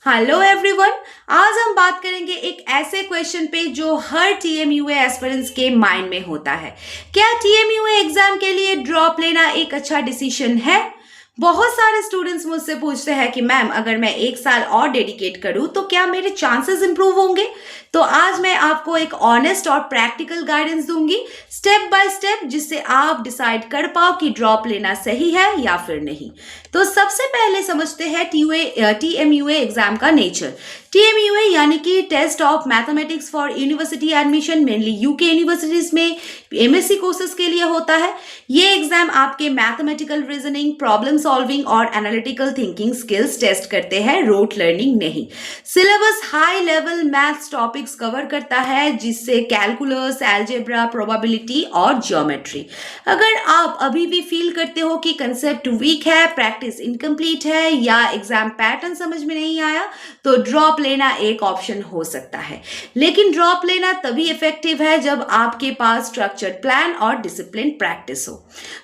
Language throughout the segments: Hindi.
Hello everyone. आज हम बात करेंगे एक ऐसे क्वेश्चन पे जो हर टीएमयूए एस्पिरेंट्स के माइंड में होता है। क्या टीएमयूए एग्जाम के लिए ड्रॉप लेना एक अच्छा डिसीजन है? बहुत सारे स्टूडेंट्स मुझसे पूछते हैं कि मैम अगर मैं एक साल और डेडिकेट करूं तो क्या मेरे चांसेस इंप्रूव होंगे? तो आज मैं आपको एक ऑनेस्ट और प्रैक्टिकल गाइडेंस दूंगी स्टेप बाय स्टेप, जिससे आप डिसाइड कर पाओ कि ड्रॉप लेना सही है या फिर नहीं। तो सबसे पहले समझते हैं टीएमयूए एग्जाम का नेचर। टीएमयूए यानी कि test of mathematics for university admission, mainly UK universities में एमएससी कोर्सेज के लिए होता है। ये एग्जाम आपके मैथमेटिकल रीजनिंग, प्रॉब्लम सॉल्विंग और एनालिटिकल थिंकिंग स्किल्स टेस्ट करते हैं, रोट लर्निंग नहीं। Syllabus high level maths topics cover करता है, जिससे कैलकुलस, अलजेब्रा, प्रोबेबिलिटी और ज्योमेट्री। अगर आप अभी भी फील करते हो कि कंसेप्ट वीक है, प्रैक्टिस इनकम्प्लीट है या एग्जाम पैटर्न समझ में नहीं आया, तो ड्रॉप लेना एक ऑप्शन हो सकता है। लेकिन ड्रॉप लेना तभी इफेक्टिव है जब आपके पास स्ट्रक्चर्ड प्लान और डिसिप्लिन प्रैक्टिस हो।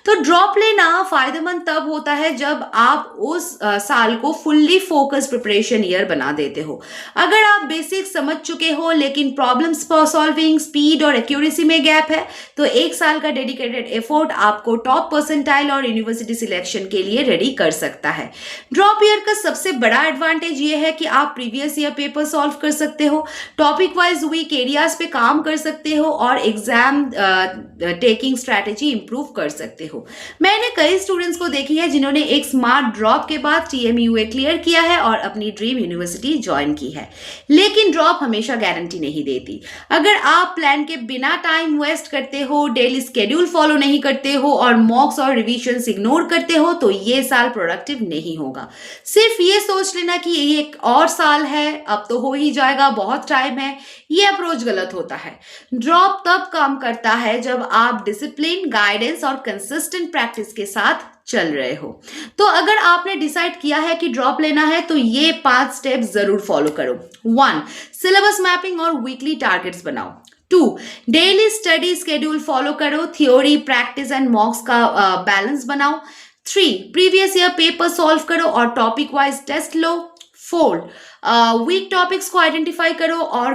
तो ड्रॉप लेना फायदेमंद तब होता है जब आप उस साल को फुल्ली फोकस प्रिपरेशन ईयर बना देते हो। अगर आप बेसिक समझ चुके हो लेकिन प्रॉब्लम्स सॉल्विंग, स्पीड और एक्यूरेसी में गैप है, तो एक साल का डेडिकेटेड एफर्ट आपको टॉप परसेंटाइल और यूनिवर्सिटी सिलेक्शन के लिए रेडी कर सकता है। ड्रॉप ईयर का सबसे बड़ा एडवांटेज ये है कि आप प्रीवियस ईयर पेपर सॉल्व कर सकते हो, टॉपिक वाइज वीक एरियाज पे काम कर सकते हो और एग्जाम टेकिंग स्ट्रैटेजी इंप्रूव कर सकते हो। मैंने कई स्टूडेंट्स को देखी है जिन्होंने एक स्मार्ट ड्रॉप के बाद टीएमयूए क्लियर किया है और अपनी ड्रीम यूनिवर्सिटी ज्वाइन की है। लेकिन ड्रॉप हमेशा गारंटी नहीं देती। अगर आप प्लान के बिना टाइम वेस्ट करते हो, डेली स्केड्यूल फॉलो नहीं करते हो और मॉक्स और रिविजन्स इग्नोर करते हो, तो ये साल प्रोडक्टिव नहीं होगा। सिर्फ ये सोच लेना कि ये एक और साल है, अब तो हो ही जाएगा, बहुत टाइम है, ये अप्रोच गलत होता है। ड्रॉप तब काम करता है जब आप डिसिप्लिन, गाइडेंस और कंसिस्टेंट प्रैक्टिस के साथ चल रहे हो। तो अगर आपने डिसाइड किया है कि ड्रॉप लेना है, तो ये 5 स्टेप्स जरूर फॉलो करो। 1. सिलेबस मैपिंग और वीकली टारगेट्स बनाओ। 2. डेली स्टडी स्केड्यूल फॉलो करो, थ्योरी, प्रैक्टिस एंड मॉक्स का बैलेंस बनाओ। 3. प्रीवियस ईयर पेपर सॉल्व करो और टॉपिक वाइज टेस्ट लो। 4. वीक टॉपिक्स को आइडेंटिफाई करो और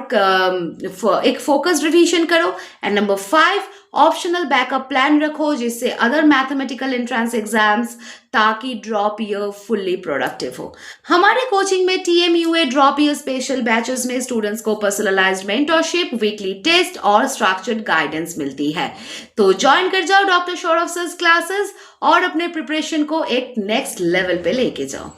एक फोकस्ड रिवीजन करो। And number 5, optional backup plan रखो, जिससे अदर मैथमेटिकल एंट्रेंस एग्जाम्स, ताकि ड्रॉप ईयर फुल्ली प्रोडक्टिव हो। हमारे कोचिंग में टीएमयूए ड्रॉप ईयर स्पेशल बैचेस में स्टूडेंट्स को पर्सनलाइज्ड मेंटरशिप, वीकली टेस्ट और स्ट्रक्चर्ड गाइडेंस मिलती है। तो ज्वाइन कर जाओ डॉक्टर सौरभ सर क्लासेस और अपने प्रिपरेशन को एक नेक्स्ट लेवल पे लेके जाओ।